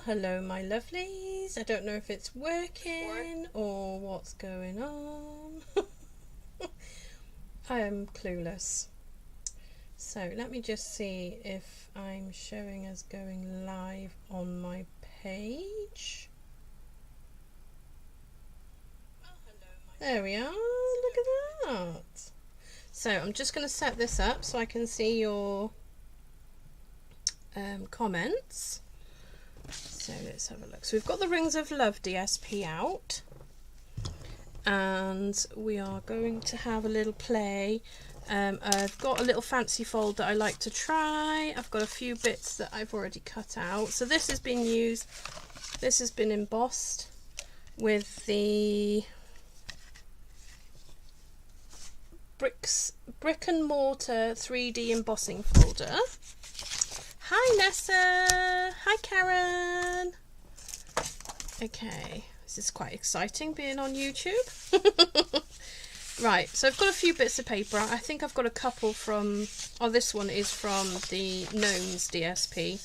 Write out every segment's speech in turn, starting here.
hello my lovelies. I don't know if it's working or what's going on. I am clueless. So let me just see if I'm showing as going live on my page. There we are, look at that. So I'm just going to set this up so I can see your comments. So let's have a look. So we've got the Rings of Love DSP out, and we are going to have a little play. I've got a little fancy fold that I like to try. I've got a few bits that I've already cut out. So this has been used, this has been embossed with the brick and mortar 3D embossing folder. Hi Nessa, hi Karen. Okay, this is quite exciting being on YouTube. Right, so I've got a few bits of paper. I think I've got a couple from, oh, this one is from the Gnomes DSP,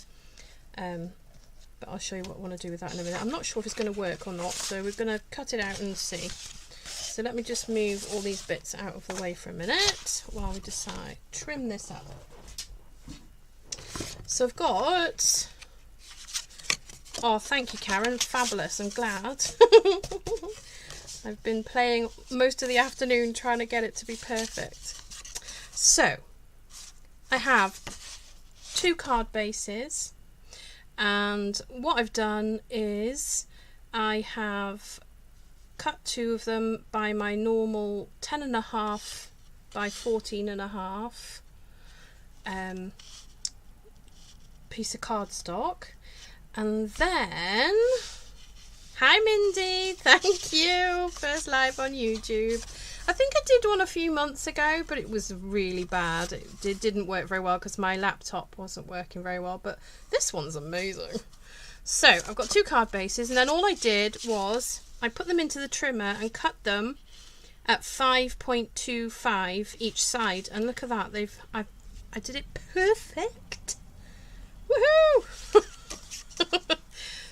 but I'll show you what I want to do with that in a minute. I'm not sure if it's going to work or not, so we're going to cut it out and see. So let me just move all these bits out of the way for a minute while we decide. Trim this up. So I've got, oh thank you Karen, fabulous, I'm glad. I've been playing most of the afternoon trying to get it to be perfect. So I have 2 card bases, and what I've done is I have cut 2 of them by my normal 10.5 by 14.5 piece of cardstock, and then, hi Mindy, thank you, first live on YouTube. I think I did one a few months ago, but it was really bad. It didn't work very well because my laptop wasn't working very well, but this one's amazing. So I've got 2 card bases, and then all I did was I put them into the trimmer and cut them at 5.25 each side, and look at that, I did it perfect. Woohoo!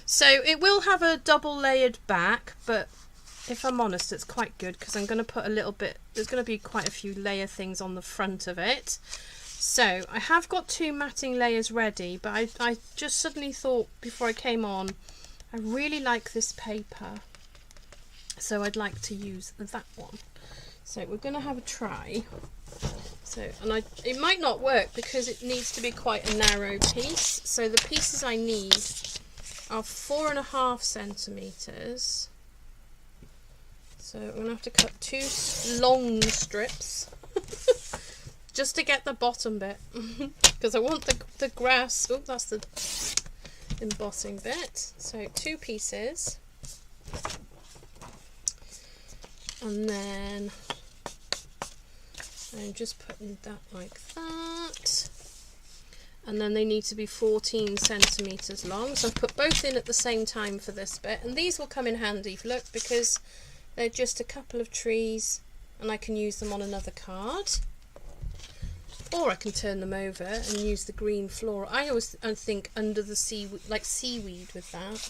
So it will have a double layered back, but if I'm honest, it's quite good because I'm going to put a little bit, there's going to be quite a few layer things on the front of it. So I have got 2 matting layers ready, but I just suddenly thought before I came on, I really like this paper, so I'd like to use that one. So we're going to have a try. So, and it might not work because it needs to be quite a narrow piece. So the pieces I need are 4.5 centimeters. So I'm going to have to cut 2 long strips just to get the bottom bit because I want the grass. Oh, that's the embossing bit. So 2 pieces, and then I'm just putting that like that, and then they need to be 14 centimeters long, so I've put both in at the same time for this bit, and these will come in handy, look, because they're just a couple of trees and I can use them on another card, or I can turn them over and use the green floral. I always think under the seaweed, like seaweed with that.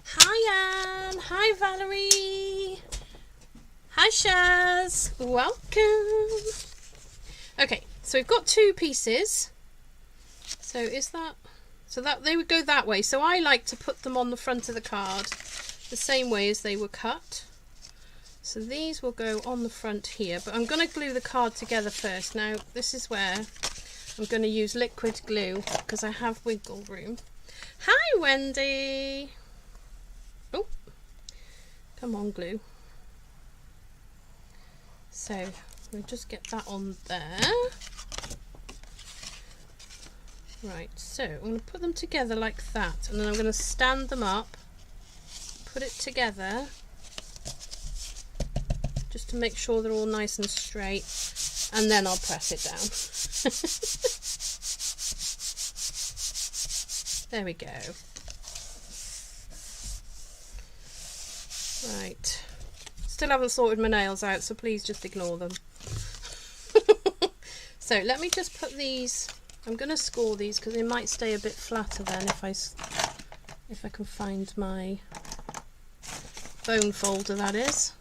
Hi Anne, hi Valerie, hi Shaz, welcome. Okay, so we've got 2 pieces. So is that, so that they would go that way. So I like to put them on the front of the card the same way as they were cut. So these will go on the front here, but I'm going to glue the card together first. Now this is where I'm going to use liquid glue because I have wiggle room. Hi Wendy. Oh, come on glue. So we'll just get that on there. Right, so I'm going to put them together like that, and then I'm going to stand them up, put it together, just to make sure they're all nice and straight, and then I'll press it down. There we go. Right. Still haven't sorted my nails out, so please just ignore them. So let me just put these I'm going to score these because they might stay a bit flatter then if I can find my bone folder, that is.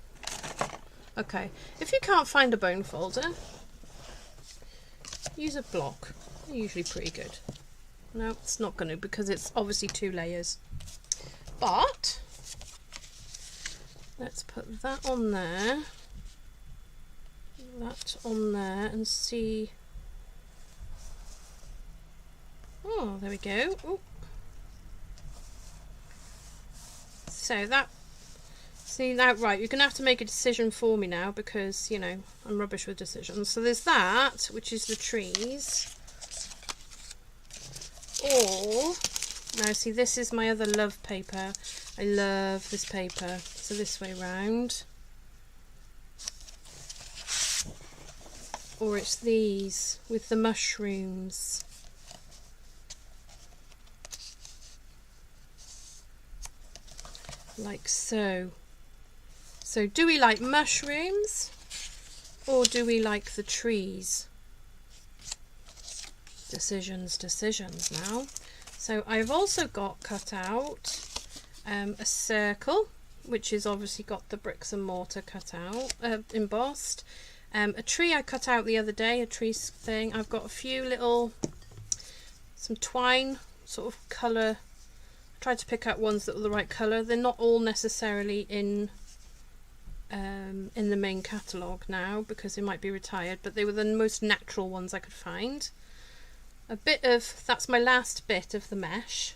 Okay, if you can't find a bone folder, use a block. They're usually pretty good. No, it's not going to, because it's obviously 2 layers. But let's put that on there, that on there, and see. Oh, there we go. Ooh. So that, see now, right, you're going to have to make a decision for me now because, you know, I'm rubbish with decisions. So there's that, which is the trees. Or, now see, this is my other love paper. I love this paper. So this way round. Or it's these with the mushrooms. Like so. So do we like mushrooms or do we like the trees? Decisions now. So I've also got cut out a circle, which is obviously got the bricks and mortar cut out, embossed. A tree I cut out the other day, a tree thing. I've got a few little, some twine sort of colour. I tried to pick out ones that were the right colour. They're not all necessarily in the main catalogue now because they might be retired, but they were the most natural ones I could find. A bit of, that's my last bit of the mesh.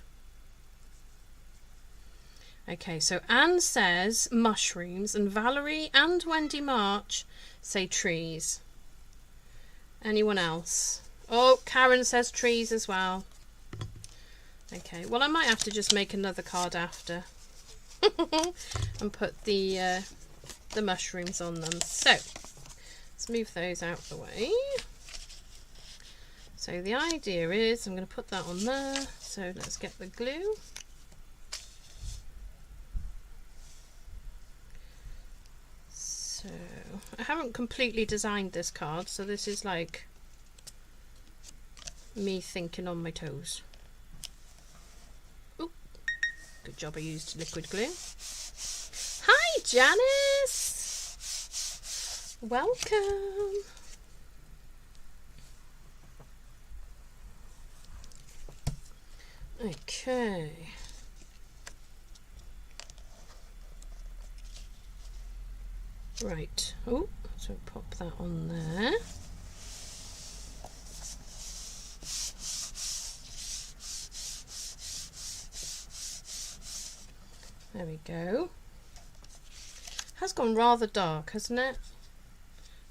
Okay, so Anne says mushrooms and Valerie and Wendy March say trees. Anyone else? Oh, Karen says trees as well. Okay, well I might have to just make another card after and put the mushrooms on them. So let's move those out of the way. So the idea is I'm going to put that on there. So let's get the glue. So I haven't completely designed this card, so this is like me thinking on my toes. Ooh, good job I used liquid glue. Hi Janice! Welcome! Okay. Right. Oh, so pop that on there. There we go. Has gone rather dark, hasn't it?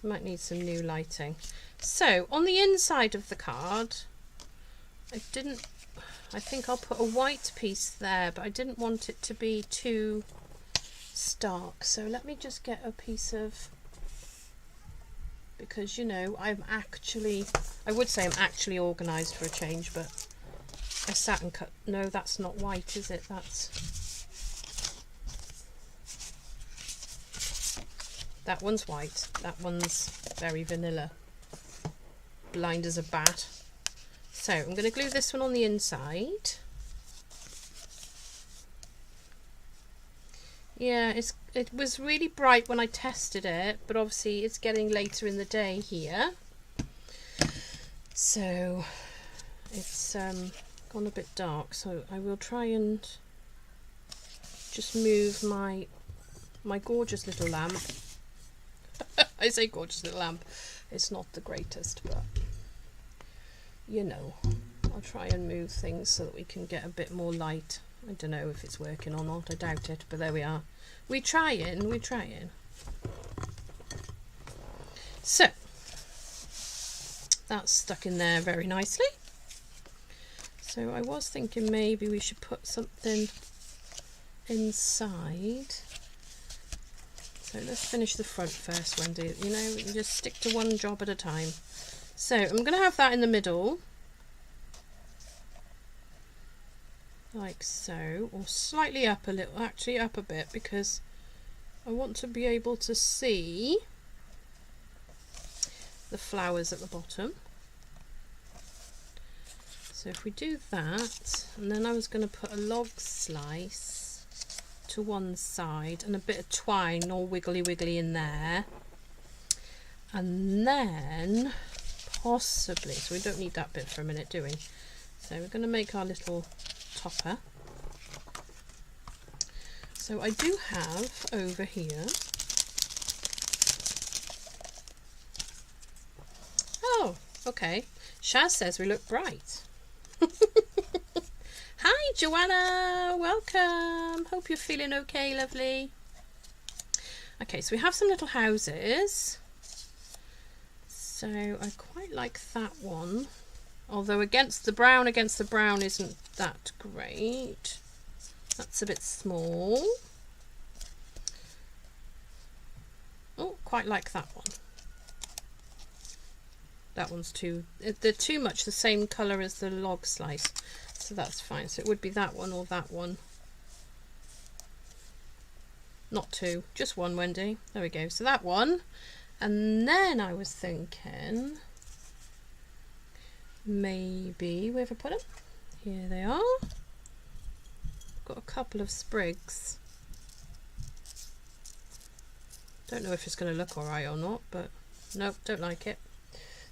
Might need some new lighting. So on the inside of the card, I think I'll put a white piece there, but I didn't want it to be too stark. So let me just get a piece of, because you know, I would say I'm actually organised for a change, but I sat and cut. No, that's not white, is it? That one's white. That one's very vanilla. Blind as a bat. So I'm going to glue this one on the inside. Yeah, it was really bright when I tested it, but obviously it's getting later in the day here. So it's gone a bit dark. So I will try and just move my gorgeous little lamp. I say gorgeous little lamp. It's not the greatest, but you know, I'll try and move things so that we can get a bit more light. I don't know if it's working or not, I doubt it, but there we are. We're trying. So, that's stuck in there very nicely. So I was thinking maybe we should put something inside. So let's finish the front first, Wendy. You know, we can just stick to one job at a time. So I'm going to have that in the middle, like so, or slightly up a little, actually up a bit, because I want to be able to see the flowers at the bottom. So if we do that, and then I was going to put a log slice to one side and a bit of twine all wiggly wiggly in there, and then possibly, so we don't need that bit for a minute, do we? So we're going to make our little topper. So I do have over here, oh okay, Shaz says we look bright. Hi Joanna, welcome, hope you're feeling okay, lovely. Okay, so we have some little houses, so I quite like that one, although against the brown isn't that great. That's a bit small. Oh, quite like that one. That one's too, they're too much the same colour as the log slice, so that's fine. So it would be that one or that one. Not two, just one, Wendy. There we go. So that one. And then I was thinking maybe, where have I put them? Here they are. Got a couple of sprigs. Don't know if it's going to look alright or not, but nope, don't like it.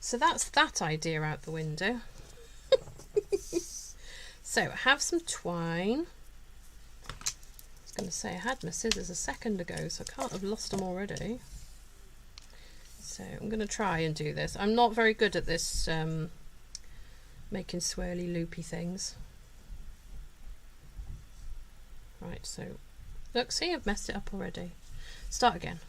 So that's that idea out the window. So I have some twine. I was going to say I had my scissors a second ago, so I can't have lost them already. So I'm going to try and do this. I'm not very good at this making swirly loopy things. Right, so look, see, I've messed it up already. Start again.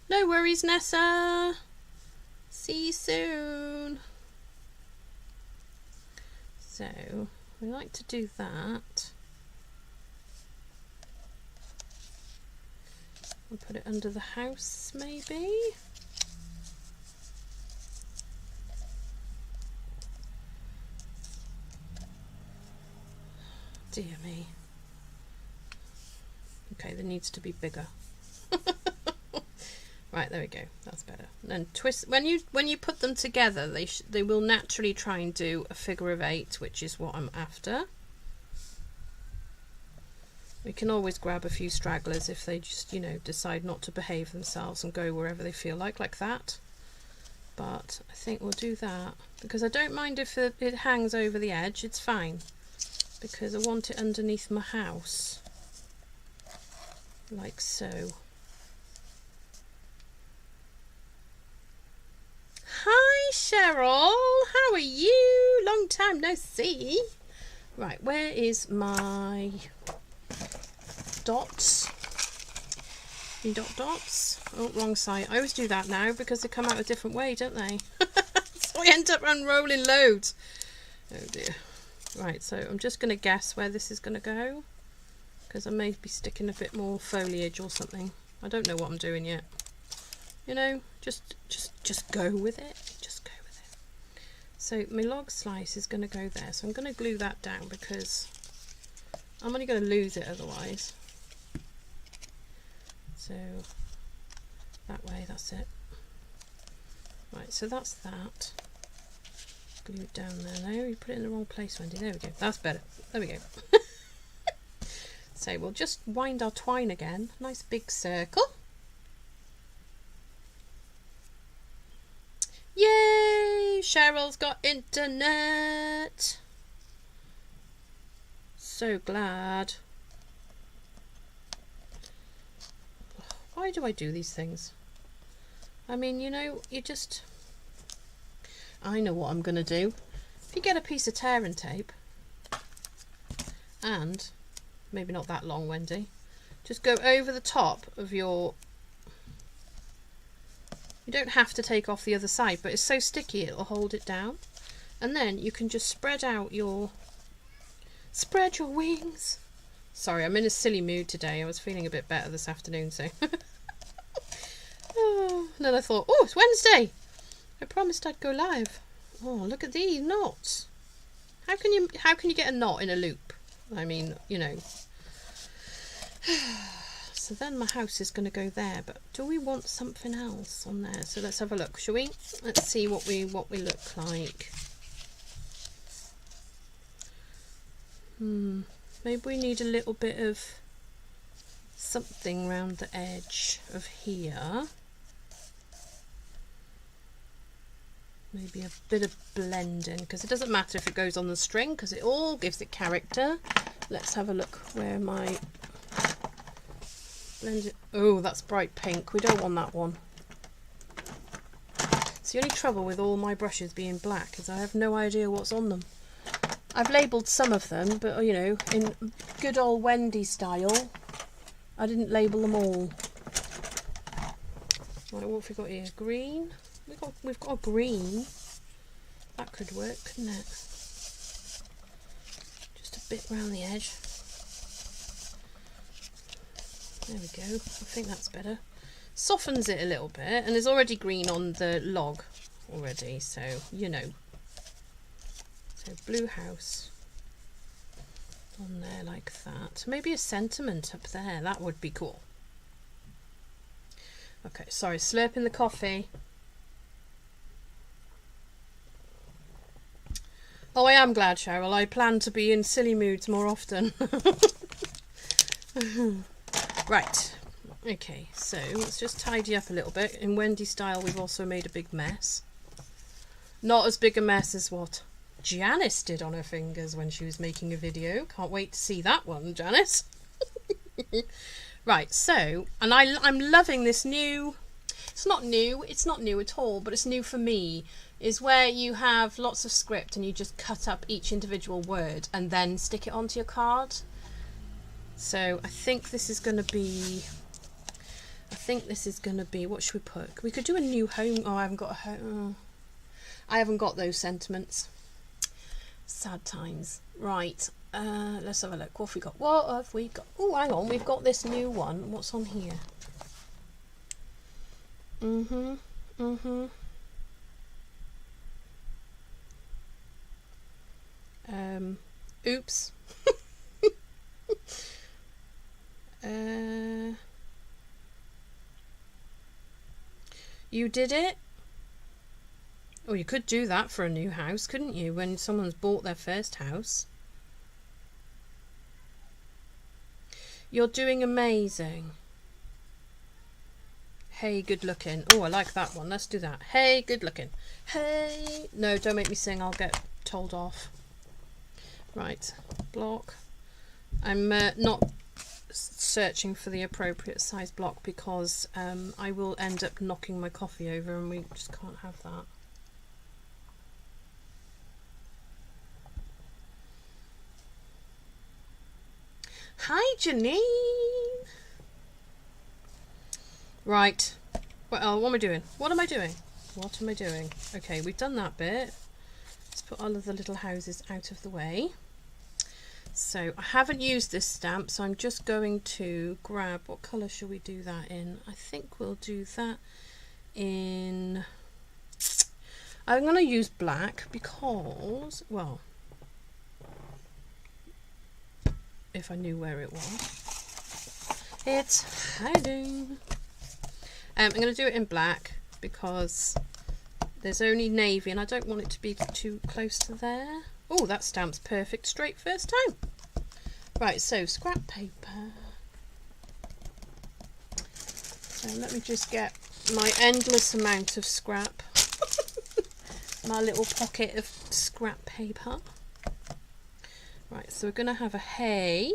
No worries, Nessa. See you soon. So we like to do that. I'll put it under the house, maybe. Dear me. Okay, there needs to be bigger. Right, there we go. That's better. And then twist. When you put them together, they will naturally try and do a figure of 8, which is what I'm after. We can always grab a few stragglers if they just, you know, decide not to behave themselves and go wherever they feel like that. But I think we'll do that because I don't mind if it hangs over the edge. It's fine because I want it underneath my house, like so. Hi Cheryl, how are you? Long time no see. Right, where is my dots? Any dots? Oh, wrong side. I always do that now because they come out a different way, don't they? So I end up unrolling loads. Oh dear. Right, so I'm just going to guess where this is going to go because I may be sticking a bit more foliage or something. I don't know what I'm doing yet. You know, just go with it. Just go with it. So my log slice is going to go there. So I'm going to glue that down because I'm only going to lose it otherwise. So that way, that's it. Right, so that's that. Glue it down there. No, you put it in the wrong place, Wendy. There we go. That's better. There we go. So we'll just wind our twine again. Nice big circle. Yay! Cheryl's got internet. So glad. Why do I do these things? I mean, you know, I know what I'm going to do. If you get a piece of tearing tape, and maybe not that long, Wendy, just go over the top of your... You don't have to take off the other side, but it's so sticky it'll hold it down. And then you can just spread your wings. Sorry, I'm in a silly mood today. I was feeling a bit better this afternoon, so... Oh, and then I thought, oh, it's Wednesday. I promised I'd go live. Oh, look at these knots. How can you get a knot in a loop? I mean, you know. so then my house is going to go there, but do we want something else on there? So let's have a look, shall we? Let's see what we look like. Maybe we need a little bit of something around the edge of here. Maybe a bit of blending, because it doesn't matter if it goes on the string, because it all gives it character. Let's have a look where my blend it. Oh, that's bright pink. We don't want that one. It's the only trouble with all my brushes being black is I have no idea what's on them. I've labelled some of them, but you know, in good old Wendy style, I didn't label them all. Right, what have we got here? Green. We've got a green. That could work, couldn't it? Just a bit round the edge. There we go. I think that's better. Softens it a little bit, and there's already green on the log already, so you know. So blue house on there like that. Maybe a sentiment up there. That would be cool. Okay, sorry, slurping the coffee. Oh, I am glad, Cheryl. I plan to be in silly moods more often. Right. Okay, so let's just tidy up a little bit. In Wendy style, we've also made a big mess. Not as big a mess as what Janice did on her fingers when she was making a video. Can't wait to see that one, Janice. Right, so, and I'm loving this new... It's not new at all, but it's new for me. Is where you have lots of script and you just cut up each individual word and then stick it onto your card. So I think this is going to be... what should we put? We could do a new home. Oh, I haven't got a home. I haven't got those sentiments. Sad times. Right, let's have a look. What have we got? What have we got? Oh, hang on, we've got this new one. What's on here? Oops. You did it? Oh, you could do that for a new house, couldn't you, when someone's bought their first house? You're doing amazing. Hey, good looking. Oh, I like that one. Let's do that. Hey, good looking. Hey. No, don't make me sing. I'll get told off. Right. Block. I'm not searching for the appropriate size block because I will end up knocking my coffee over and we just can't have that. Hi, Janine. Right. Well, what am I doing? What am I doing? What am I doing? Okay, we've done that bit. Let's put all of the little houses out of the way. So I haven't used this stamp, so I'm just going to grab, what colour should we do that in? I think we'll do that in, I'm going to use black because, well, if I knew where it was. It's hiding. I'm going to do it in black because there's only navy and I don't want it to be too close to there. Oh, that stamp's perfect straight first time. Right, so scrap paper. So let me just get my endless amount of scrap. My little pocket of scrap paper. Right, so we're going to have a hay.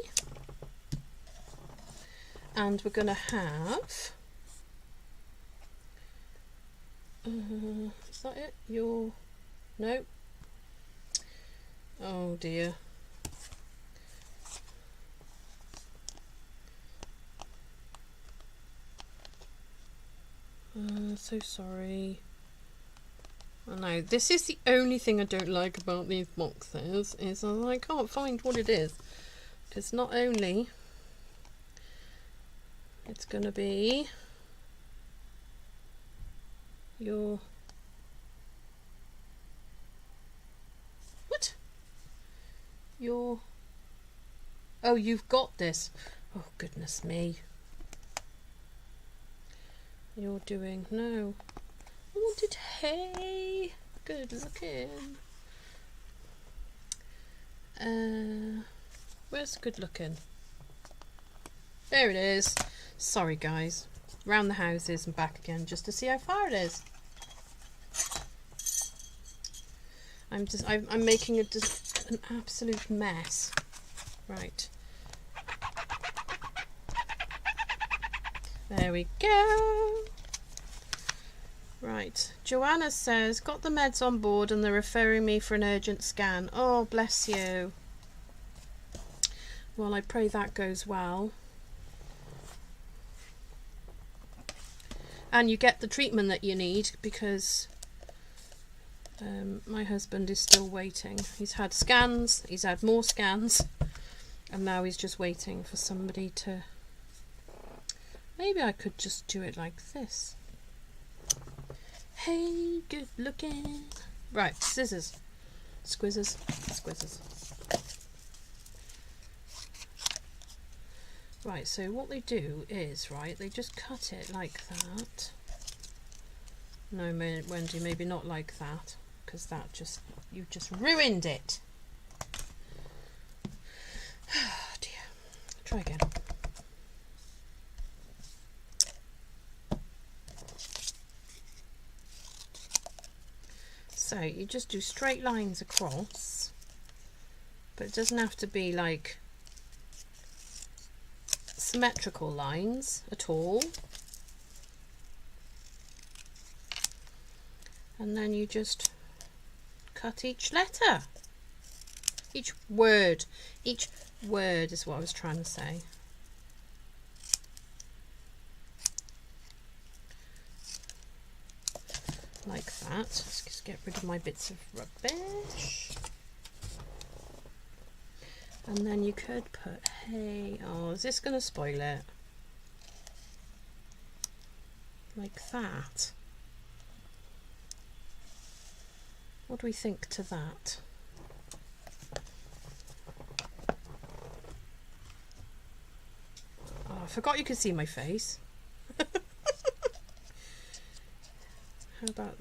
And we're going to have... is that it? No. Oh dear. So sorry. I know, this is the only thing I don't like about these boxes, is I can't find what it is. It's not only, it's going to be your... What? Your... Oh, you've got this. Oh, goodness me. you're doing. No. I wanted hay. Good looking. Where's good looking? There it is. Sorry guys. Round the houses and back again just to see how far it is. I'm making an absolute mess. Right. There we go. Right. Joanna says, got the meds on board and they're referring me for an urgent scan. Oh, bless you. Well, I pray that goes well. And you get the treatment that you need, because my husband is still waiting. He's had scans, he's had more scans, and now he's just waiting for somebody to... Maybe I could just do it like this. Hey, good looking. Right, scissors. Squizzers. Squizzers. Right, so what they do is, right, they just cut it like that. No, Wendy, maybe not like that, because that just, you just ruined it. Oh dear. Try again. So you just do straight lines across, but it doesn't have to be like symmetrical lines at all. And then you just cut each letter, each word is what I was trying to say. Like that. Let's just get rid of my bits of rubbish. And then you could put, hey, oh, is this going to spoil it? Like that. What do we think to that? Oh, I forgot you could see my face. How about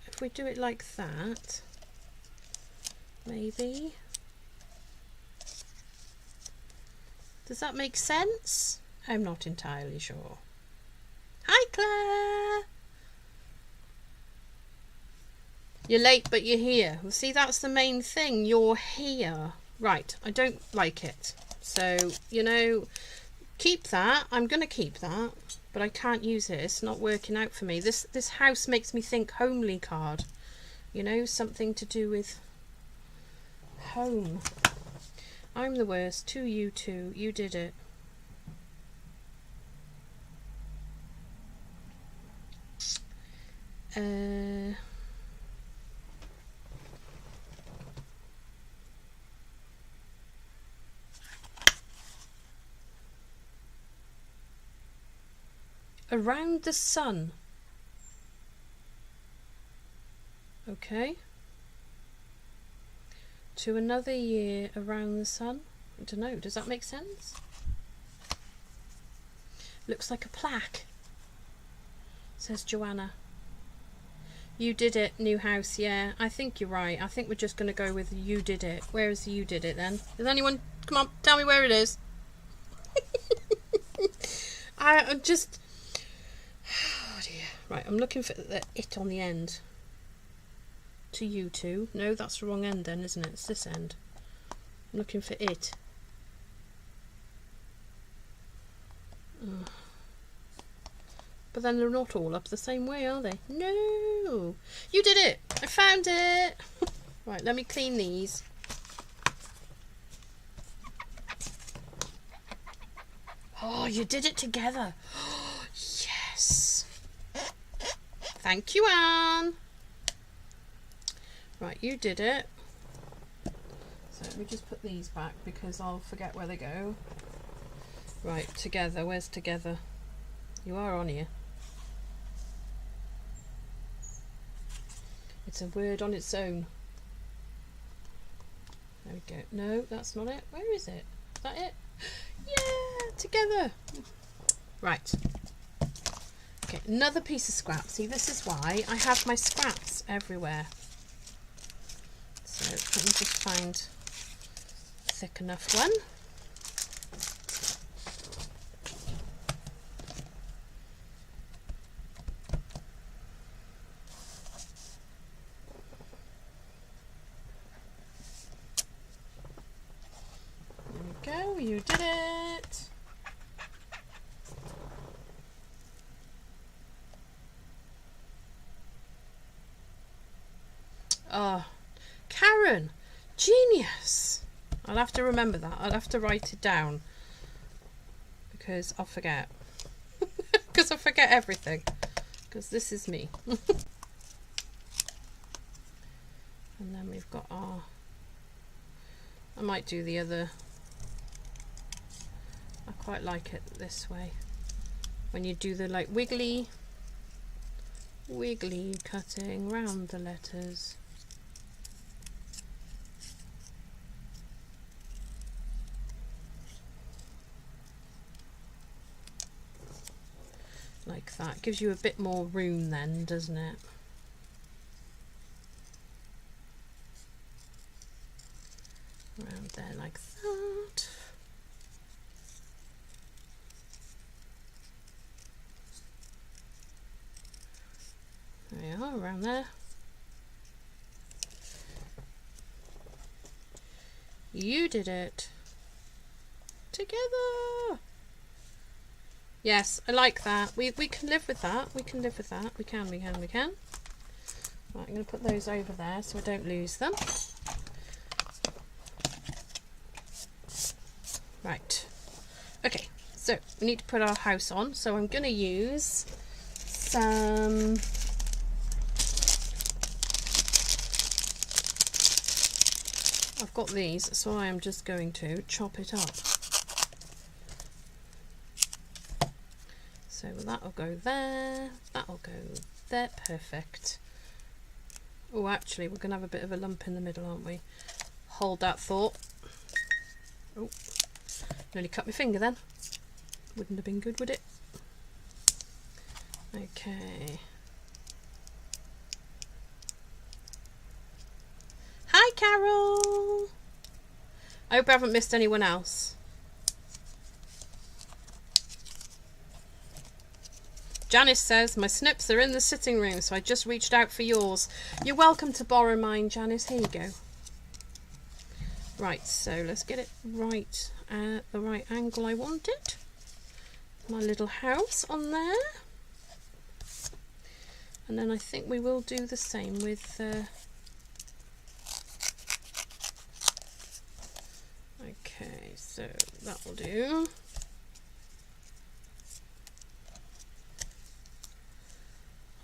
if we do it like that? Maybe. Does that make sense? I'm not entirely sure. Hi, Claire! You're late, but you're here. Well, see, that's the main thing. You're here. Right, I don't like it. So, you know, keep that. I'm going to keep that, but I can't use it. It's not working out for me. This house makes me think homely card. You know, something to do with home. I'm the worst. To you two. You did it. Around the sun. Okay. To another year around the sun. I don't know. Does that make sense? Looks like a plaque. Says Joanna. You did it, new house. Yeah, I think you're right. I think we're just going to go with you did it. Where is you did it then? Does anyone... Come on, tell me where it is. I'm just... Oh dear. Right, I'm looking for the it on the end. To you two. No, that's the wrong end then, isn't it? It's this end. I'm looking for it. But then they're not all up the same way, are they? No! You did it! I found it! Right, let me clean these. Oh, you did it together. Oh, yes! Thank you, Anne! Right, you did it. So let me just put these back because I'll forget where they go. Right, together. Where's together? You are on here. It's a word on its own. There we go. No, that's not it. Where is it? Is that it? Yeah, together. Right. Okay, another piece of scrap. See, this is why I have my scraps everywhere. So let me just find a thick enough one. There we go, you did it. Oh, Karen, genius. I'll have to remember that. I'll have to write it down because I'll forget. Because I forget everything. Because this is me. And then we've got our... I might do the other... I quite like it this way. When you do the like wiggly cutting round the letters. Like that. Gives you a bit more room then, doesn't it? Around there like that. There we are, around there. You did it. Together. Yes, I like that. We can live with that. We can live with that. We can. Right, I'm going to put those over there so I don't lose them. Right. Okay, so we need to put our house on. So I'm going to use some... I've got these, so I am just going to chop it up. So that'll go there, that'll go there, perfect. Oh, actually, we're going to have a bit of a lump in the middle, aren't we? Hold that thought. Oh, nearly cut my finger then. Wouldn't have been good, would it? Okay. Hi, Carol! I hope I haven't missed anyone else. Janice says, my snips are in the sitting room, so I just reached out for yours. You're welcome to borrow mine, Janice. Here you go. Right, so let's get it right at the right angle I want it. My little house on there. And then I think we will do the same with... Okay, so that will do.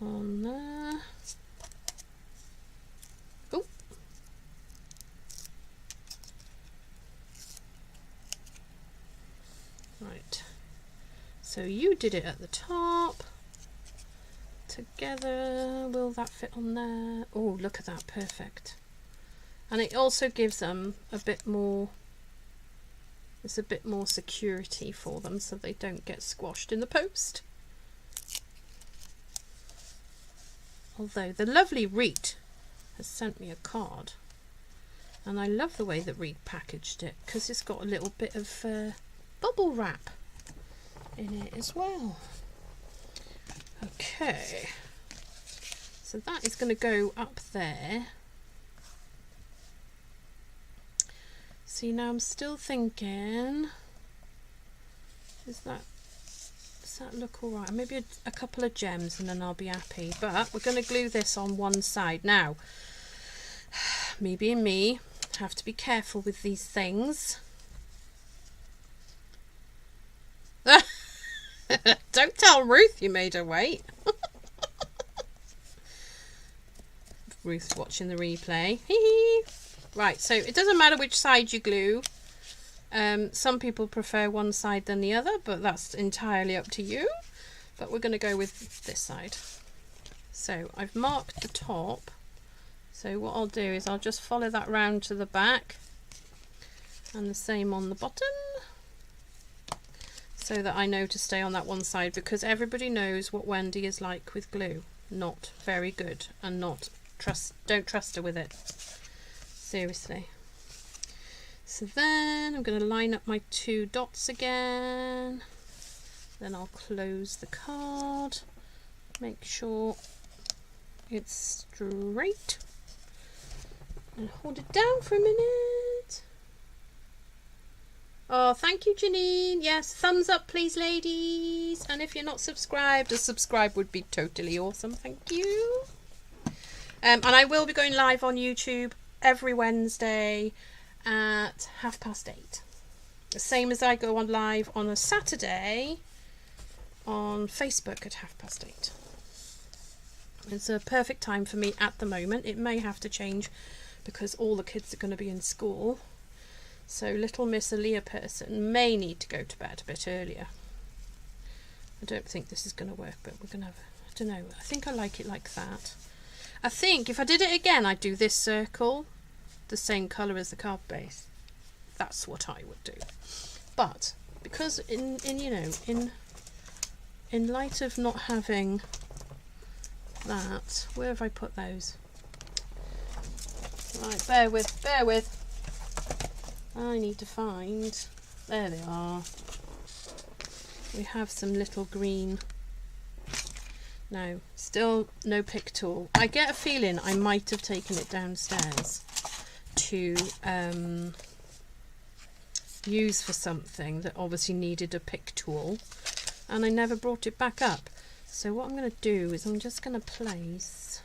On there. Oh. Right. So you did it at the top. Together. Will that fit on there? Oh, look at that. Perfect. And it also gives them a bit more... It's a bit more security for them so they don't get squashed in the post. Although the lovely Reet has sent me a card, and I love the way that Reet packaged it because it's got a little bit of bubble wrap in it as well. Okay, so that is going to go up there. See, now I'm still thinking, does that look alright? Maybe a couple of gems and then I'll be happy. But we're going to glue this on one side. Now, me being me, have to be careful with these things. Don't tell Ruth you made her wait. Ruth's watching the replay. Right, so it doesn't matter which side you glue. Some people prefer one side than the other, but that's entirely up to you. But we're going to go with this side. So I've marked the top. So what I'll do is I'll just follow that round to the back. And the same on the bottom. so that I know to stay on that one side, because everybody knows what Wendy is like with glue. Not very good, and don't trust her with it. Seriously. So then I'm going to line up my 2 dots again. Then I'll close the card. Make sure it's straight. And hold it down for a minute. Oh, thank you, Janine. Yes, thumbs up, please, ladies. And if you're not subscribed, a subscribe would be totally awesome. Thank you. And I will be going live on YouTube every Wednesday at 8:30. The same as I go on live on a Saturday on Facebook at 8:30. It's a perfect time for me at the moment. It may have to change because all the kids are going to be in school. So little Miss Aaliyah person may need to go to bed a bit earlier. I don't think this is going to work, but we're going to have, I don't know, I think I like it like that. I think if I did it again, I'd do this circle the same colour as the card base. That's what I would do. But because in light of not having that, where have I put those? Right, bear with. I need to find, there they are. We have some little green. No, still no pick tool. I get a feeling I might have taken it downstairs to use for something that obviously needed a pick tool, and I never brought it back up. So what I'm going to do is I'm just going to place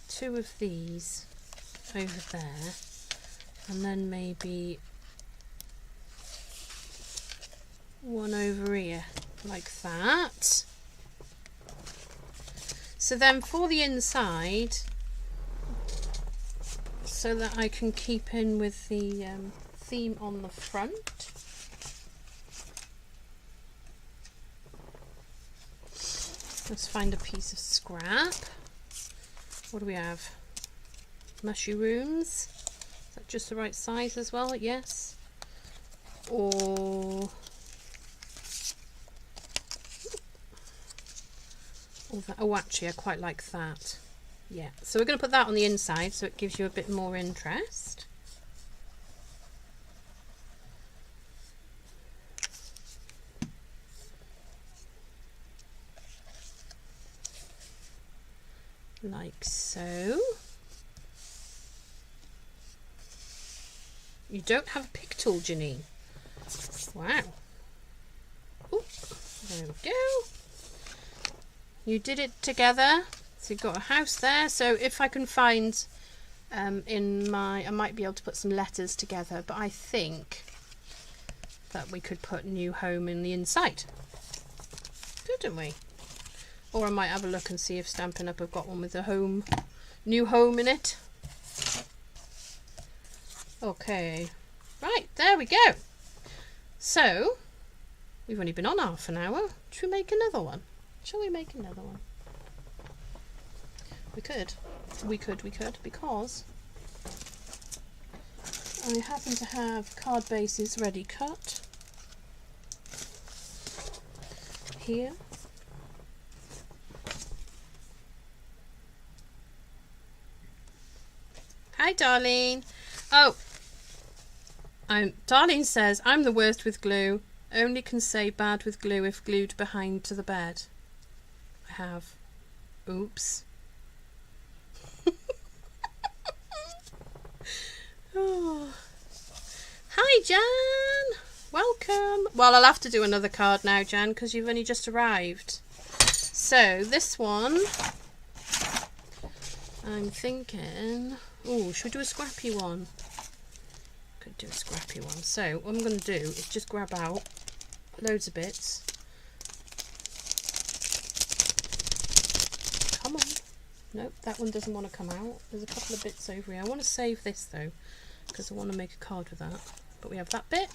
2 of these over there, and then maybe 1 over here, like that. So then for the inside, so that I can keep in with the theme on the front, let's find a piece of scrap. What do we have? Mushrooms. Is that just the right size as well? Yes. Or that. Oh, actually, I quite like that. Yeah. So we're going to put that on the inside, so it gives you a bit more interest. Like so. You don't have a pick tool, Janine. Wow. Ooh, there we go. You did it together. So you've got a house there. So if I can find I might be able to put some letters together, but I think that we could put new home in the inside. Couldn't we? Or I might have a look and see if Stampin' Up! I've got one with a home, new home in it. Okay, right, there we go. So, we've only been on half an hour. Should we make another one? Shall we make another one? We could, because I happen to have card bases ready cut here. Hi, Darlene. Oh, Darlene says, I'm the worst with glue. Only can say bad with glue if glued behind to the bed. I have. Oops. Oh. Hi, Jan. Welcome. Well, I'll have to do another card now, Jan, because you've only just arrived. So, this one, I'm thinking... Oh, should we do a scrappy one? Could do a scrappy one. So what I'm going to do is just grab out loads of bits. Come on. Nope, that one doesn't want to come out. There's a couple of bits over here. I want to save this though, because I want to make a card with that. But we have that bit.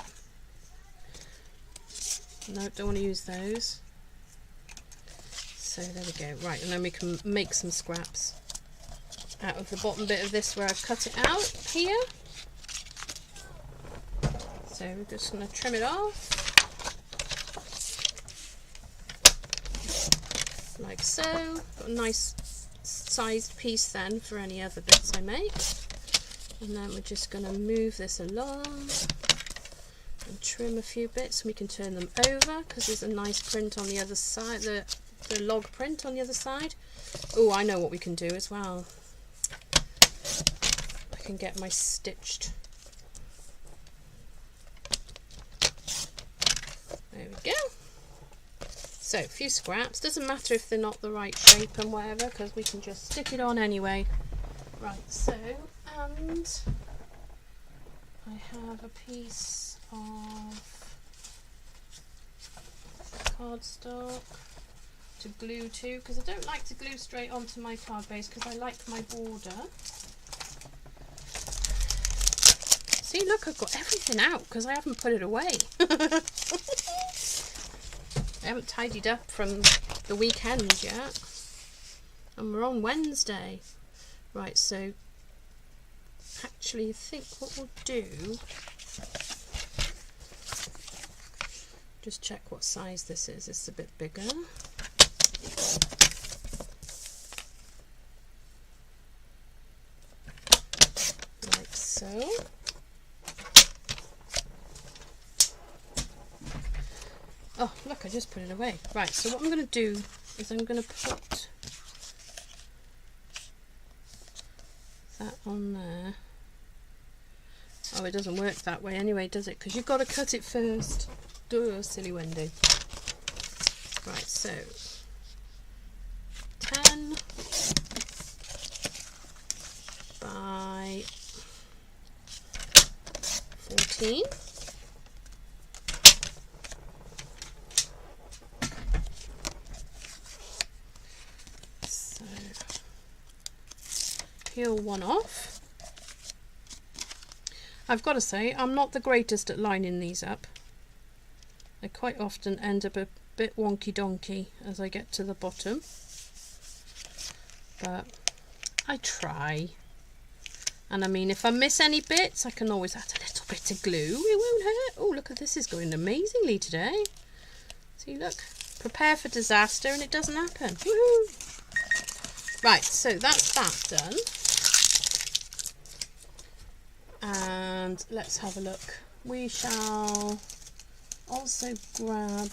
No, don't want to use those. So there we go. Right, and then we can make some scraps out of the bottom bit of this where I've cut it out here. So we're just going to trim it off. Like so. Got a nice sized piece then for any other bits I make. And then we're just going to move this along and trim a few bits. We can turn them over because there's a nice print on the other side, the log print on the other side. Oh, I know what we can do as well. I can get my stitched. There we go. So, a few scraps. Doesn't matter if they're not the right shape and whatever, because we can just stick it on anyway. Right, so, and I have a piece of cardstock to glue to, because I don't like to glue straight onto my card base because I like my border. See, look, I've got everything out because I haven't put it away. I haven't tidied up from the weekend yet. And we're on Wednesday. Right, so actually I think what we'll do, just check what size this is. It's a bit bigger. Like so. Oh, look, I just put it away. Right, so what I'm going to do is I'm going to put that on there. Oh, it doesn't work that way anyway, does it? Because you've got to cut it first. Duh, silly Wendy. Right, so 10 by 14. Peel one off. I've got to say, I'm not the greatest at lining these up. I quite often end up a bit wonky donkey as I get to the bottom, but I try. And I mean, if I miss any bits, I can always add a little bit of glue. It won't hurt. Oh, look, at this is going amazingly today. See, look, prepare for disaster and it doesn't happen. Woohoo! Right, so that's that done. And let's have a look. We shall also grab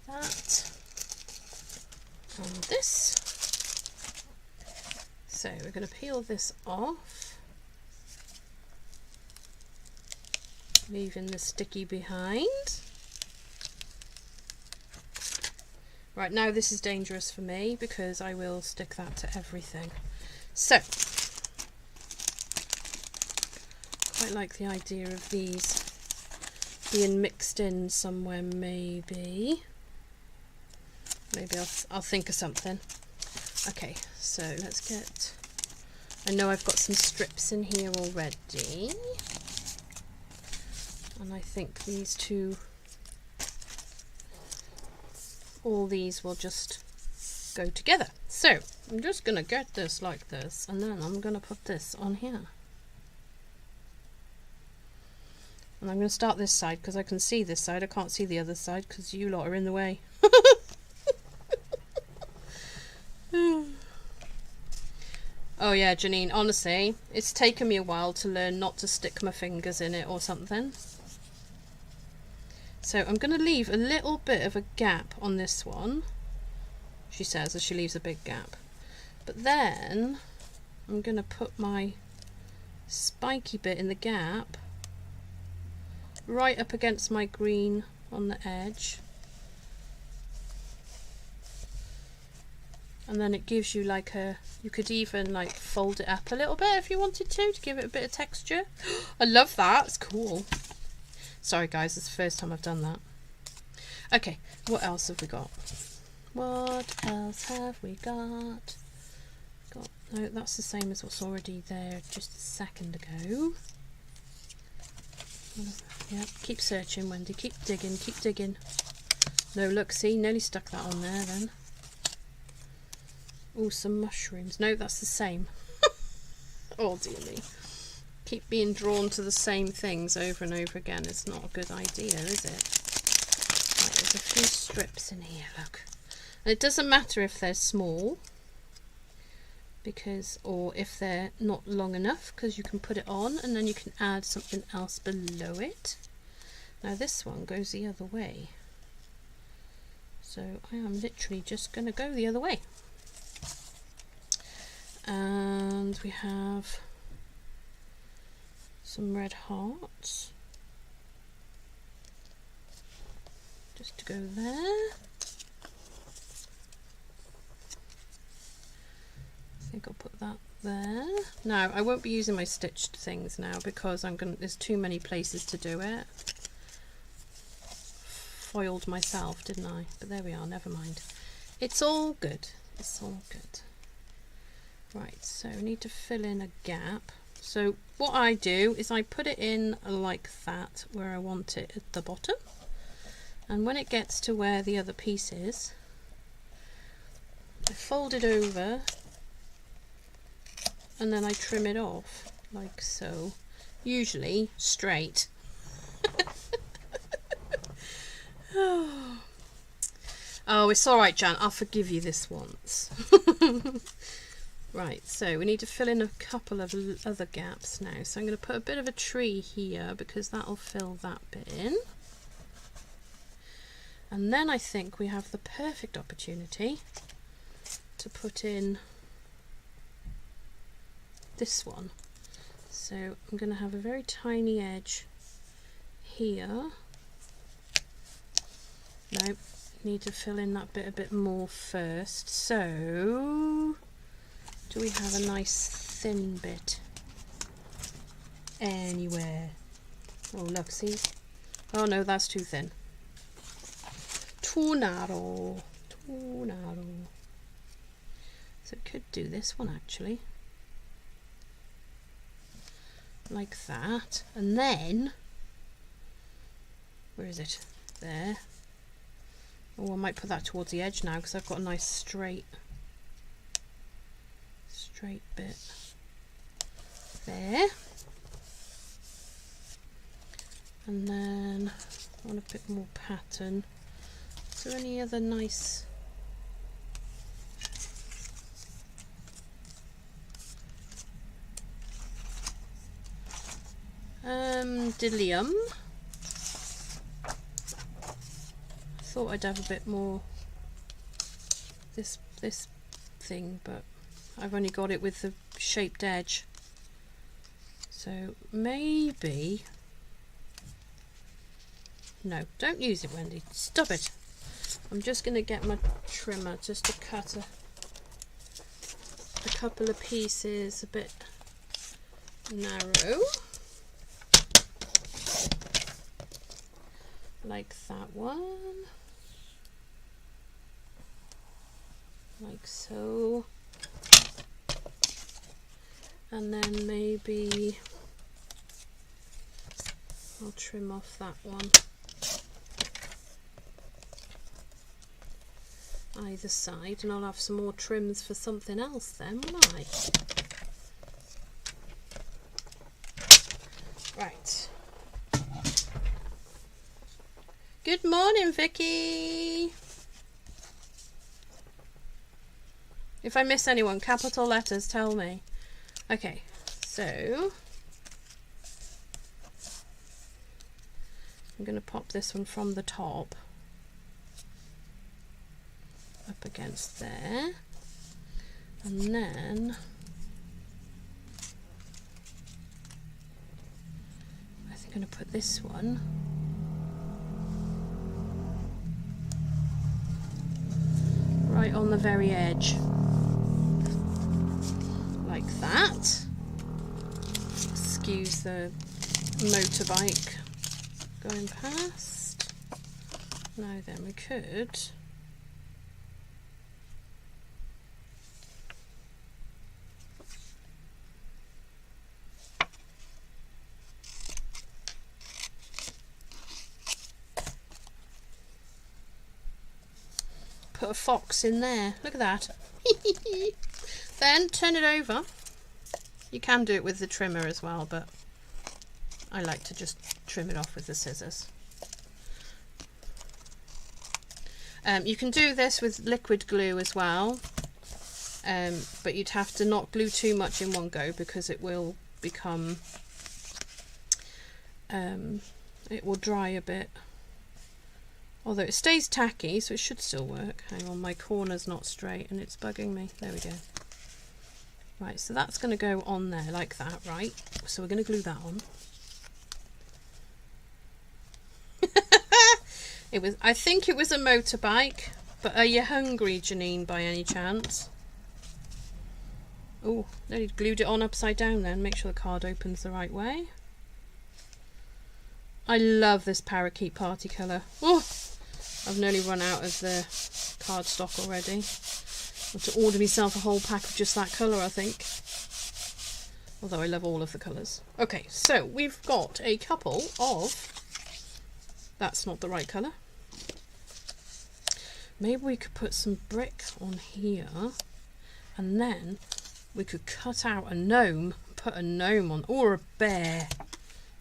that and this. So we're going to peel this off, leaving the sticky behind. Right, now this is dangerous for me because I will stick that to everything. So quite like the idea of these being mixed in somewhere, maybe I'll think of something. Okay, so let's get, I know I've got some strips in here already, and I think these two, all these will just go together. So I'm just gonna get this like this, and then I'm gonna put this on here. And I'm going to start this side because I can see this side. I can't see the other side because you lot are in the way. Oh yeah, Janine, honestly, it's taken me a while to learn not to stick my fingers in it or something. So I'm going to leave a little bit of a gap on this one, she says, as she leaves a big gap. But then I'm going to put my spiky bit in the gap right up against my green on the edge, and then it gives you like a, you could even like fold it up a little bit if you wanted to give it a bit of texture. I love that, it's cool. Sorry guys, it's the first time I've done that. Okay, what else have we got? What else have we got? No, that's the same as what's already there just a second ago. Yeah, keep searching, Wendy. Keep digging, keep digging. No, look, see, nearly stuck that on there then. Oh, some mushrooms. No, that's the same. Oh, dear me. keep being drawn to the same things over and over again. It's not a good idea, is it? Right, there's a few strips in here, look. And it doesn't matter if they're small, because, or if they're not long enough, because you can put it on and then you can add something else below it. Now this one goes the other way, so I am literally just going to go the other way. And we have some red hearts just to go there. I think I'll put that there. Now I won't be using my stitched things now because there's too many places to do it. Foiled myself, didn't I? But there we are, never mind. It's all good. It's all good. Right, so we need to fill in a gap. So what I do is I put it in like that where I want it at the bottom, and when it gets to where the other piece is, I fold it over and then I trim it off like so, usually straight. Oh, it's alright, Jan, I'll forgive you this once. Right, so we need to fill in a couple of other gaps now. So I'm going to put a bit of a tree here because that'll fill that bit in. And then I think we have the perfect opportunity to put in this one. So I'm going to have a very tiny edge here. No, need to fill in that bit a bit more first. So do we have a nice thin bit anywhere? Oh look, see? Oh no, that's too thin. Too narrow. Too narrow. So it could do this one actually. Like that. And then, where is it? There. Oh, I might put that towards the edge now because I've got a nice straight bit there. And then I want a bit more pattern. Is there any other nice dillium? Thought I'd have a bit more this thing, but I've only got it with the shaped edge, so maybe no, don't use it, Wendy, stop it. I'm just going to get my trimmer just to cut a couple of pieces a bit narrow like that one. Like so, and then maybe I'll trim off that one either side, and I'll have some more trims for something else then, won't I? Right. Good morning, Vicky. If I miss anyone, capital letters, tell me. Okay, so I'm going to pop this one from the top up against there, and then I think I'm going to put this one right on the very edge. Like that. Excuse the motorbike going past. Now then, we could put a fox in there. Look at that. Then turn it over. You can do it with the trimmer as well, but I like to just trim it off with the scissors. You can do this with liquid glue as well, but you'd have to not glue too much in one go because it will become, it will dry a bit. Although it stays tacky, so it should still work. Hang on, my corner's not straight and it's bugging me. There we go. Right, so that's going to go on there like that, right? So we're going to glue that on. I think it was a motorbike, but are you hungry, Janine, by any chance? Oh, they glued it on upside down then. Make sure the card opens the right way. I love this parakeet party colour. Oh, I've nearly run out of the cardstock already. I have to order myself a whole pack of just that colour, I think. Although I love all of the colours. Okay, so we've got a couple of... That's not the right colour. Maybe we could put some brick on here. And then we could cut out a gnome. Put a gnome on. Or a bear.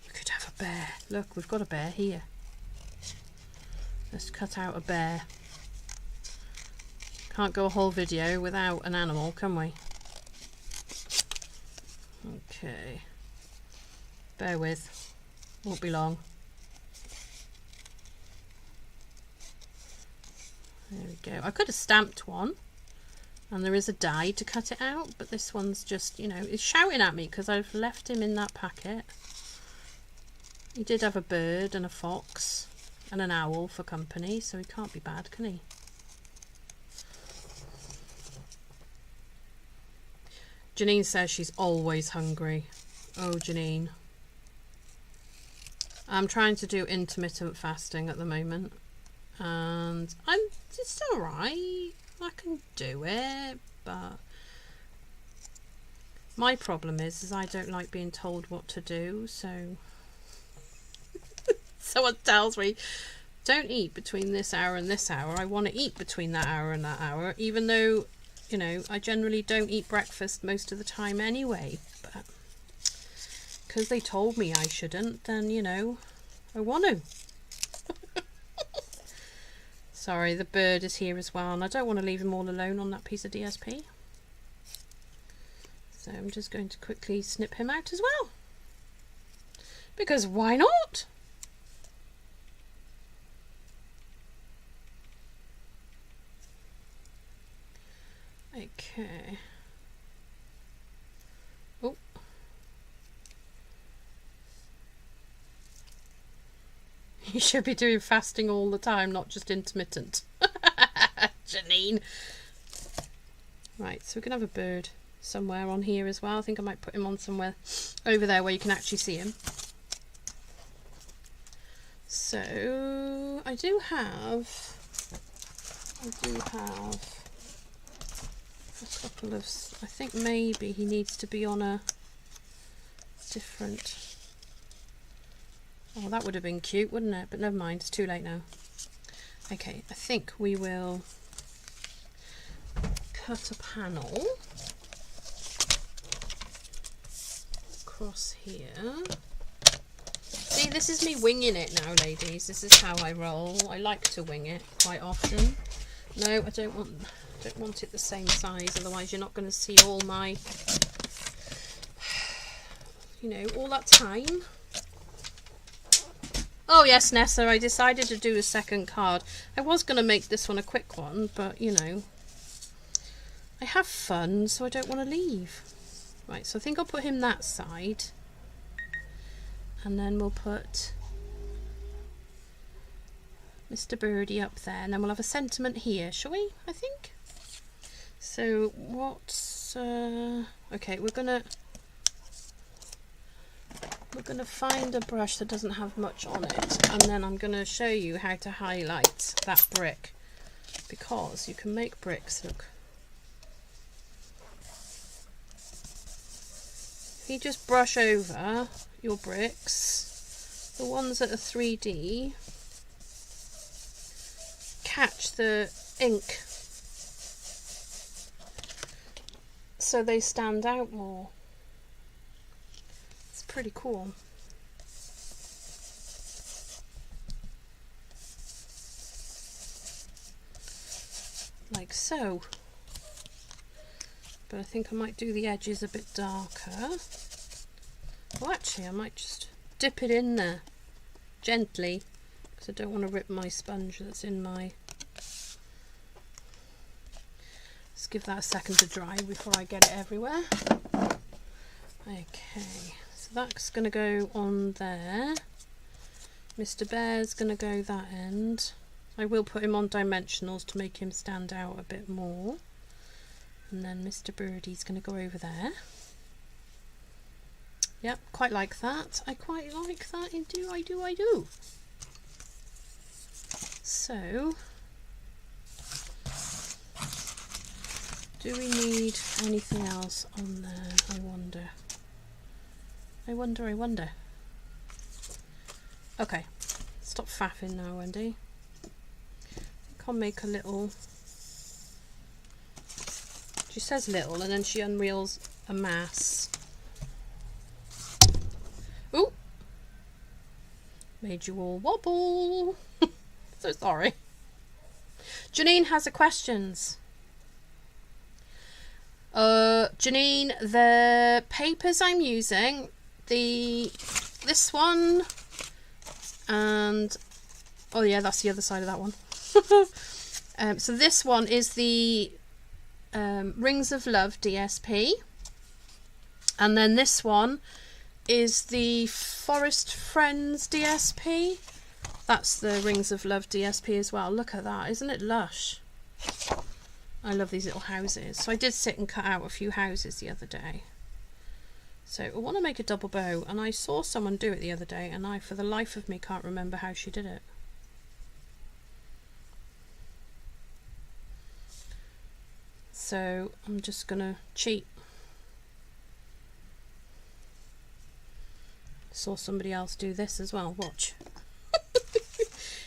We could have a bear. Look, we've got a bear here. Let's cut out a bear. Can't go a whole video without an animal, can we? Okay. Bear with. Won't be long. There we go. I could have stamped one. And there is a die to cut it out. But this one's just, you know, it's shouting at me because I've left him in that packet. He did have a bird and a fox. And an owl for company, so he can't be bad, can he? Janine says she's always hungry. Oh, Janine. I'm trying to do intermittent fasting at the moment. And it's alright. I can do it, but my problem is I don't like being told what to do, so... Someone tells me, don't eat between this hour and this hour. I want to eat between that hour and that hour, even though, you know, I generally don't eat breakfast most of the time anyway. But because they told me I shouldn't, then, you know, I want to. Sorry, the bird is here as well, and I don't want to leave him all alone on that piece of DSP. So I'm just going to quickly snip him out as well. Because why not? Okay. Oh. You should be doing fasting all the time, not just intermittent. Janine. Right, so we're going to have a bird somewhere on here as well. I think I might put him on somewhere over there where you can actually see him. So, I do have a couple of, I think maybe he needs to be on a different, oh, that would have been cute, wouldn't it? But never mind, it's too late now. Okay, I think we will cut a panel across here. See, this is me winging it now, ladies. This is how I roll. I like to wing it quite often. No, I don't want it the same size, otherwise you're not going to see all my, you know, all that time. Oh yes, Nessa, I decided to do a second card. I was going to make this one a quick one, but you know, I have fun, so I don't want to leave. Right, so I think I'll put him that side, and then we'll put Mr. Birdie up there, and then we'll have a sentiment here, shall we? I think. So what's okay, we're gonna find a brush that doesn't have much on it, and then I'm gonna show you how to highlight that brick, because you can make bricks look. If you just brush over your bricks, the ones that are 3D catch the ink, so they stand out more. It's pretty cool. like so. But I think I might do the edges a bit darker. Oh, actually I might just dip it in there gently, because I don't want to rip my sponge that's in my... Let's give that a second to dry before I get it everywhere. Okay, so that's going to go on there. Mr. Bear's going to go that end. I will put him on dimensionals to make him stand out a bit more. And then Mr. Birdie's going to go over there. Yep, quite like that. I quite like that. I do. So, do we need anything else on there? I wonder. Okay, stop faffing now, Wendy. I think I'll make a little... She says little and then she unreels a mass. Ooh! Made you all wobble. So sorry. Janine has a questions. Janine, the papers I'm using, this one, and oh yeah, that's the other side of that one. So this one is the Rings of Love DSP, and then this one is the Forest Friends DSP. That's the Rings of Love DSP as well. Look at that, isn't it lush? I love these little houses. So I did sit and cut out a few houses the other day. So I want to make a double bow, and I saw someone do it the other day, and I for the life of me can't remember how she did it. So I'm just gonna cheat. Saw somebody else do this as well. Watch.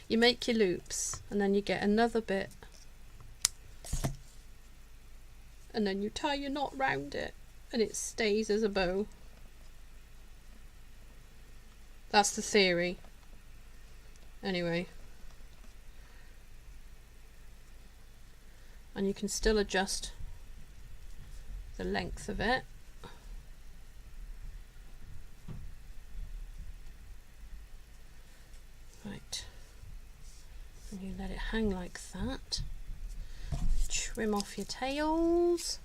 You make your loops and then you get another bit and then you tie your knot round it and it stays as a bow. That's the theory. Anyway. And you can still adjust the length of it. Right. And you let it hang like that. Trim off your tails.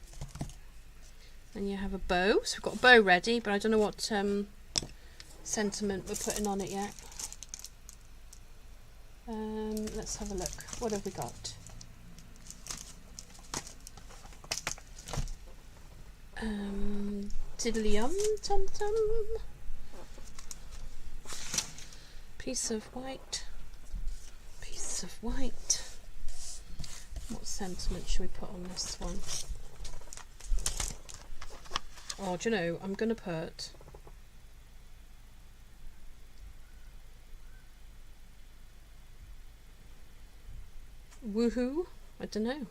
And you have a bow. So we've got a bow ready, but I don't know what sentiment we're putting on it yet. Let's have a look. What have we got? Diddly-um, tum-tum. Piece of white. Piece of white. What sentiment should we put on this one? Oh, do you know, I'm going to put... woohoo? I don't know.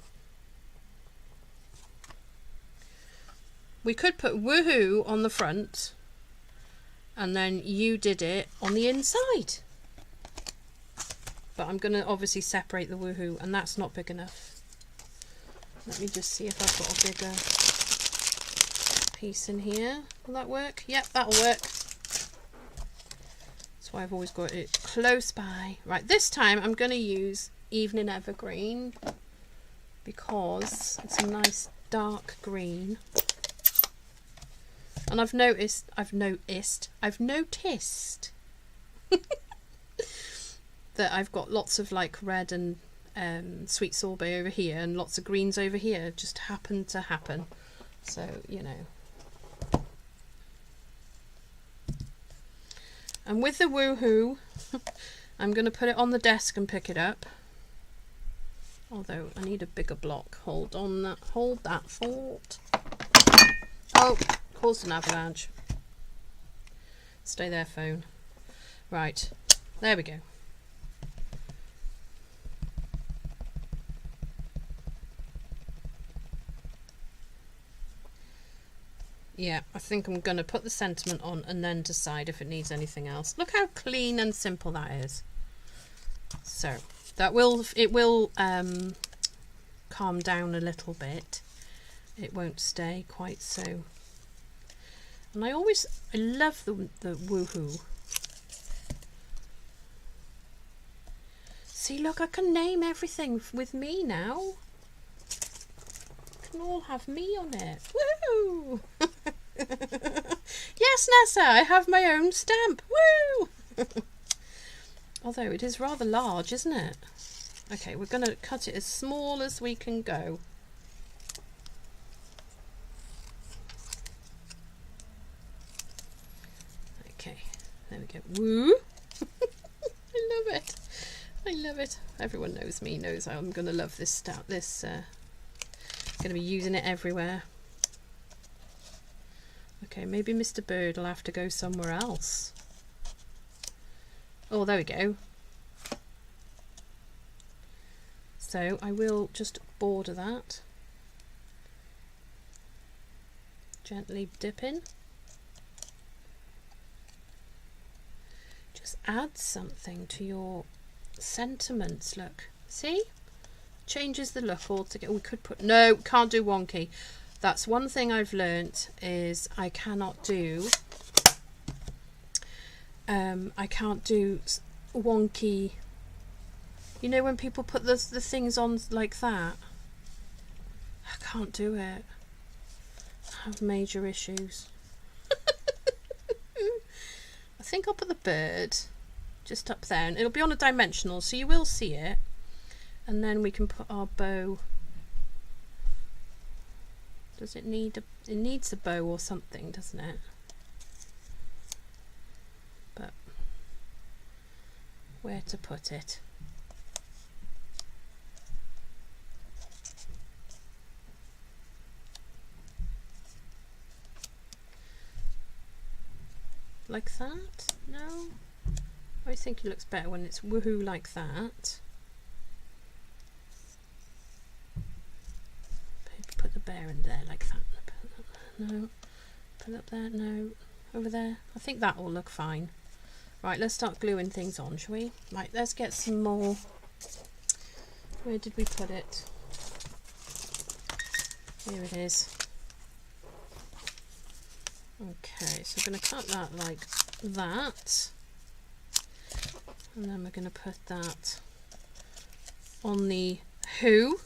We could put woohoo on the front and then you did it on the inside. But I'm going to obviously separate the woohoo, and that's not big enough. Let me just see if I've got a bigger piece in here. Will that work? Yep, that'll work. That's why I've always got it close by. Right, this time I'm going to use Evening Evergreen because it's a nice dark green. And I've noticed that I've got lots of like red and sweet sorbet over here and lots of greens over here. Just happened to happen. So, you know. And with the woohoo, I'm going to put it on the desk and pick it up. Although I need a bigger block. Hold that thought. Oh, caused an avalanche. Stay there, phone. Right, there we go. Yeah, I think I'm going to put the sentiment on and then decide if it needs anything else. Look how clean and simple that is. So that will calm down a little bit, it won't stay quite so. And I love the woohoo. See, look, I can name everything with me now. Can all have me on it. Woo! Yes, Nessa, I have my own stamp. Woo! Although it is rather large, isn't it? Okay, we're going to cut it as small as we can go. Okay, there we go. Woo! I love it. I love it. Everyone knows me, knows I'm going to love this stamp. Going to be using it everywhere. Okay, maybe Mr. Bird will have to go somewhere else. Oh, there we go. So I will just border that. Gently dip in. Just add something to your sentiments, look. See? Changes the look altogether. We could put, no, can't do wonky. That's one thing I've learnt, is I cannot do wonky. You know when people put the things on like that? I can't do it. I have major issues. I think I'll put the bird just up there, and it'll be on a dimensional, so you will see it. And then we can put our bow. Does it need it needs a bow or something, doesn't it? But where to put it? Like that? No? I think it looks better when it's woohoo like that. Put the bear in there like that. No. Put it up there. No. Over there. I think that will look fine. Right, let's start gluing things on, shall we? Right, let's get some more. Where did we put it? Here it is. Okay, so we're going to cut that like that. And then we're going to put that on the who.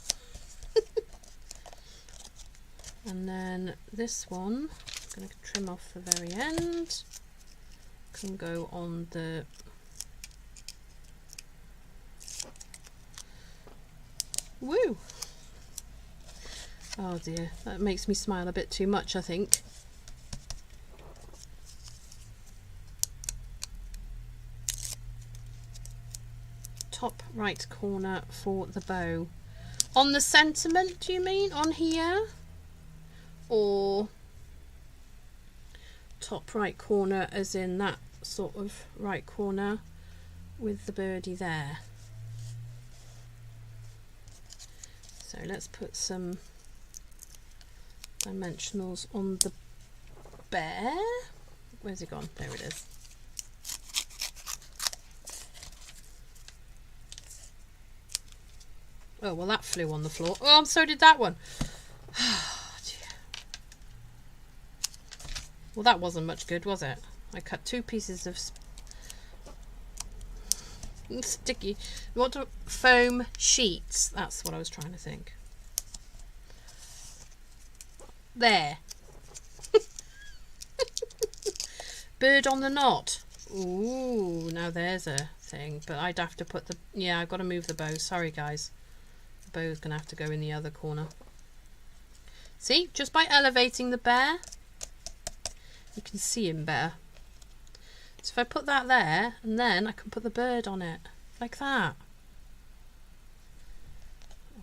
And then this one, I'm going to trim off the very end, can go on the woo. Oh dear, that makes me smile a bit too much, I think. Top right corner for the bow. On the sentiment, do you mean? On here? Or top right corner as in that sort of right corner with the birdie there. So let's put some dimensionals on the bear. Where's it gone? There it is. Oh, well that flew on the floor. Oh, and so did that one. Well, that wasn't much good, was it? I cut 2 pieces of sticky, what do, foam sheets. That's what I was trying to think. There. Bird on the knot. Ooh, now there's a thing. But I'd have to put the, yeah, I've got to move the bow. Sorry, guys. The bow's going to have to go in the other corner. See, just by elevating the bear, you can see him better. So if I put that there, and then I can put the bird on it, like that.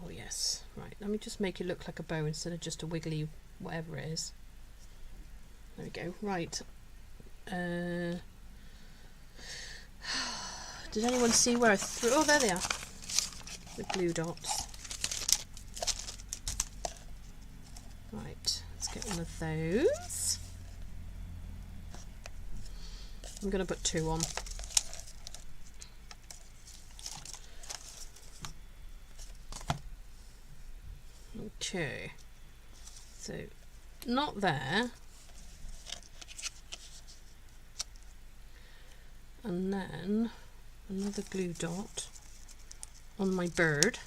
Oh yes, right, let me just make it look like a bow instead of just a wiggly whatever it is. There we go, right. Did anyone see where I threw, oh there they are, the glue dots. Right, let's get one of those. I'm going to put 2 on. Okay, so not there, and then another glue dot on my bird.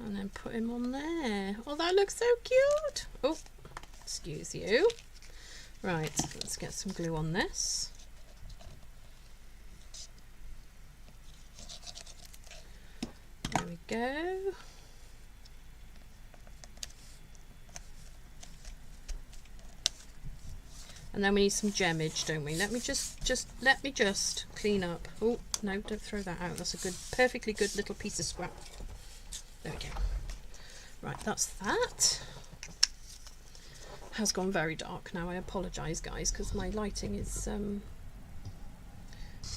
And then put him on there. Oh, that looks so cute. Oh, excuse you. Right, let's get some glue on this. There we go. And then we need some gemmage, don't we? Let me just clean up. Oh, no, don't throw that out. That's a good, perfectly good little piece of scrap. There we go. Right, that's that. Has gone very dark now. I apologise, guys, because my lighting is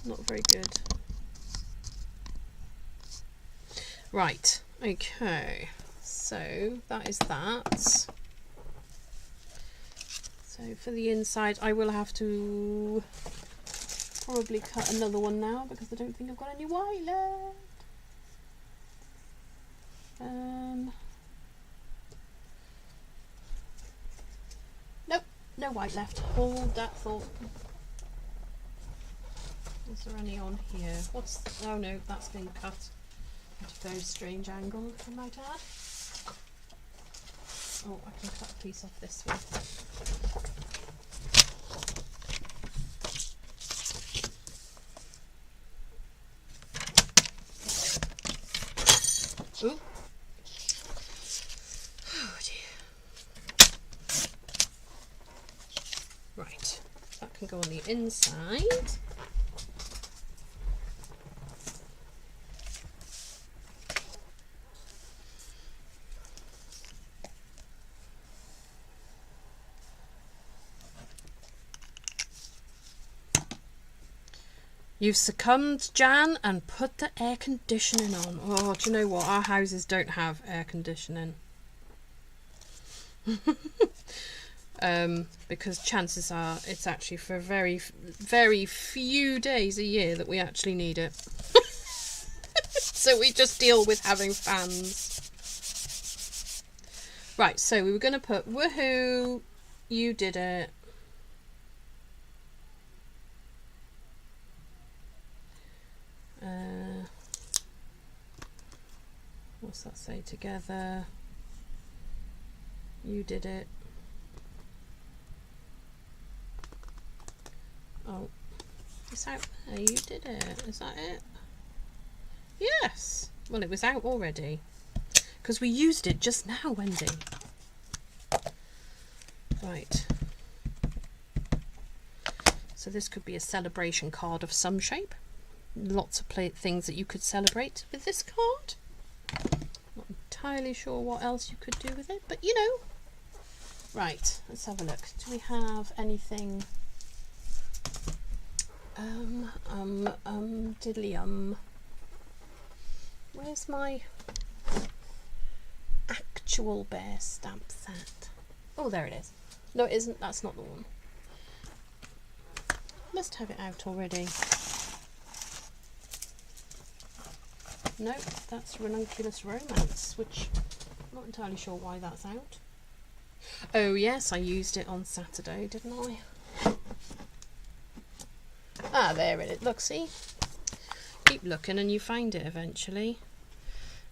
not very good. Right, okay. So that is that. So for the inside, I will have to probably cut another one now because I don't think I've got any white left. Nope, no white left. Hold that thought. Is there any on here? Oh no, that's been cut at a very strange angle, I might add. Oh, I can cut a piece off this one. Ooh. Oh dear. Right, that can go on the inside. You've succumbed, Jan, and put the air conditioning on. Oh, do you know what? Our houses don't have air conditioning. Because chances are it's actually for very, very few days a year that we actually need it. So we just deal with having fans. Right, so we were going to put, woohoo, you did it. What's that say? Together. You did it. Oh, it's out there. You did it. Is that it? Yes. Well, it was out already because we used it just now, Wendy. Right. So this could be a celebration card of some shape. Lots of things that you could celebrate with this card. Not entirely sure what else you could do with it, but you know. Right, let's have a look. Do we have anything? Diddly Where's my actual bear stamp set? Oh, there it is. No, it isn't. That's not the one. Must have it out already. Nope, that's Ranunculus Romance, which I'm not entirely sure why that's out. Oh yes, I used it on Saturday, didn't I? Ah, there it is. Look, see? Keep looking and you find it eventually.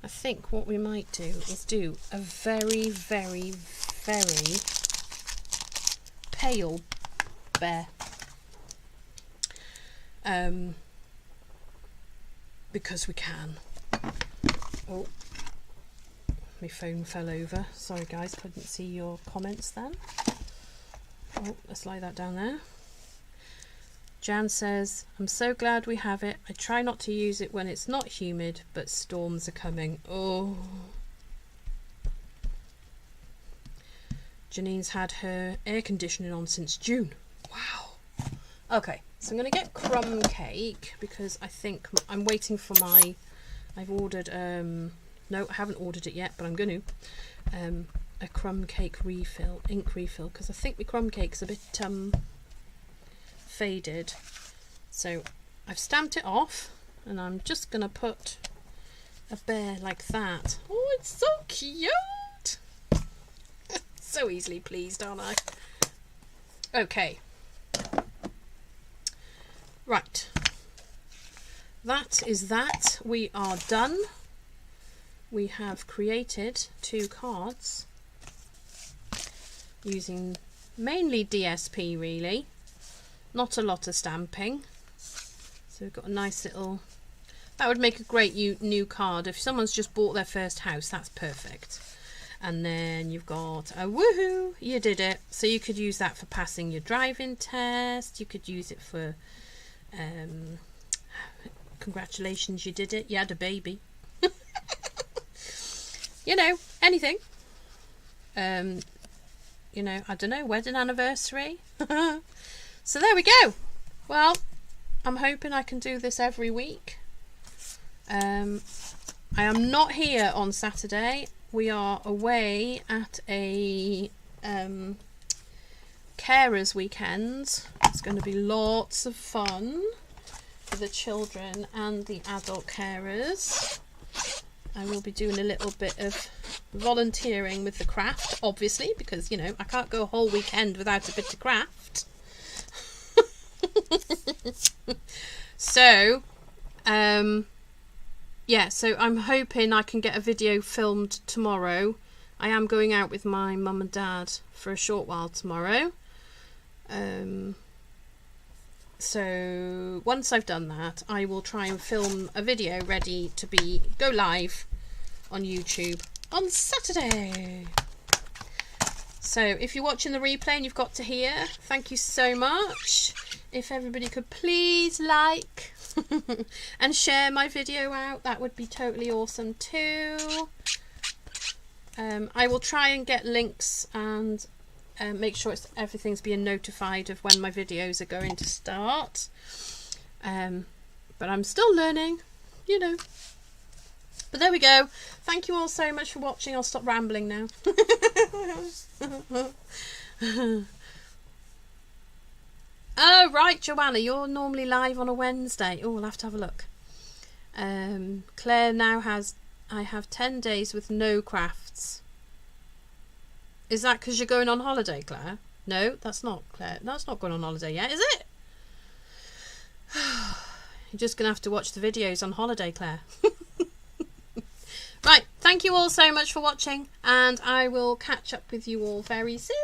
I think what we might do is do a very, very, very pale bear. Because we can. Oh, my phone fell over. Sorry guys, couldn't see your comments then. Oh, let's lay that down there. Jan says, I'm so glad we have it. I try not to use it when it's not humid, but storms are coming. Oh. Janine's had her air conditioning on since June. Wow. Okay, so I'm going to get crumb cake because I think I'm waiting for my... I've ordered... no, I haven't ordered it yet, but I'm going to. A crumb cake refill, ink refill, because I think my crumb cake's a bit... faded. So I've stamped it off, and I'm just going to put a bear like that. Oh, it's so cute! So easily pleased, aren't I? Okay. Right. That is that. We are done. We have created 2 cards using mainly DSP, really. Not a lot of stamping. So we've got a nice little... That would make a great new card. If someone's just bought their first house, that's perfect. And then you've got a woohoo, you did it. So you could use that for passing your driving test. You could use it for congratulations, you did it. You had a baby. You know, anything. You know, I don't know, wedding anniversary. So there we go. Well, I'm hoping I can do this every week. I am not here on Saturday. We are away at a carers weekend. It's going to be lots of fun for the children and the adult carers. I will be doing a little bit of volunteering with the craft, obviously, because, you know, I can't go a whole weekend without a bit of craft. So, yeah, so I'm hoping I can get a video filmed tomorrow. I am going out with my mum and dad for a short while tomorrow. So once I've done that, I will try and film a video ready to go live on YouTube on Saturday. So if you're watching the replay and you've got to here, thank you so much. If everybody could please like and share my video out, that would be totally awesome too. I will try and get links and make sure everything's being notified of when my videos are going to start. But I'm still learning, you know. But there we go. Thank you all so much for watching. I'll stop rambling now. Oh, right, Joanna, you're normally live on a Wednesday. Oh, we'll have to have a look. Claire now I have 10 days with no crafts. Is that because you're going on holiday, Claire? No, that's not, Claire. That's not going on holiday yet, is it? You're just going to have to watch the videos on holiday, Claire. Right, thank you all so much for watching, and I will catch up with you all very soon.